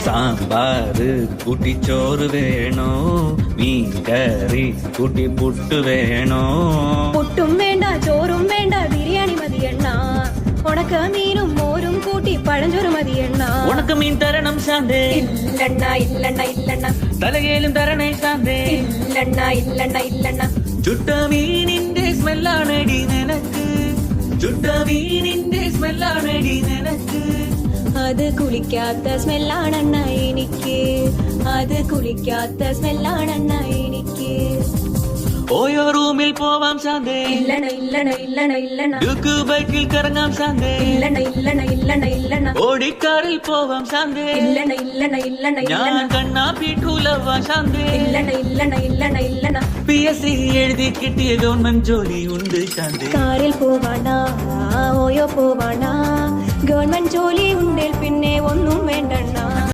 സാമ്പാറ് കൂട്ടിച്ചോറ് വേണോ മീൻകറി കൂട്ടി പുട്ട് വേണോ പുട്ടും വേണ്ട ചോറും വേണ്ട ബിരിയാണി മതിയെണ്ണ ഉണക്ക മീനും മോരും കൂട്ടി പഴഞ്ചോറ് മതിയെണ്ണ ഉണക്ക മീൻ തരണം ശാന്തേ ഇല്ലണ്ണ ഇല്ലണ്ണ ഇല്ലണ്ണ തലകേലും തരണേ ശാന്തേ ഇല്ലണ്ണ ഇല്ലണ്ണ ഇല്ലണ്ണ ചുട്ട മീനിന്റെ സ്മെല്ലാണടി നിനക്ക് ചുട്ട മീനിന്റെ സ്മെല്ലാണടി നിനക്ക് അത് കുളിക്കാത്ത സ്മെല്ലാണെണ്ണ എനിക്ക് അത് കുളിക്കാത്ത സ്മെല്ലാണെണ്ണ എനിക്ക് ഓയോ റൂമിൽ പോവാം ശാന്തേ ഇല്ലണ ഇല്ലണ ഇല്ലണ ഇല്ലണ ഡ്യൂക്ക് ബൈക്കിൽ കറങ്ങാം ശാന്തേ ഇല്ലണ ഇല്ലണ ഇല്ലണ ഇല്ലണ ഓടിക്കാറിൽ പോവാം ശാന്തേ ഇല്ലണ ഇല്ലണ ഇല്ലണ ഞാൻ ഇല്ലണ കണ്ണാ പീഠൂലവാ ശാന്തേ ഇല്ലണ ഇല്ലണ ഇല്ലണ ഇല്ലണ PSC എഴുതി കിട്ടിയ ഗവൺമെന്റ് ജോലി ഉണ്ട് ശാന്തേ കാറിൽ പോവാണ ഓയോ പോവാണ ഗവൺമെന്റ് ജോലി ഉണ്ടേൽ പിന്നെ ഒന്നും വേണ്ടണ്ണ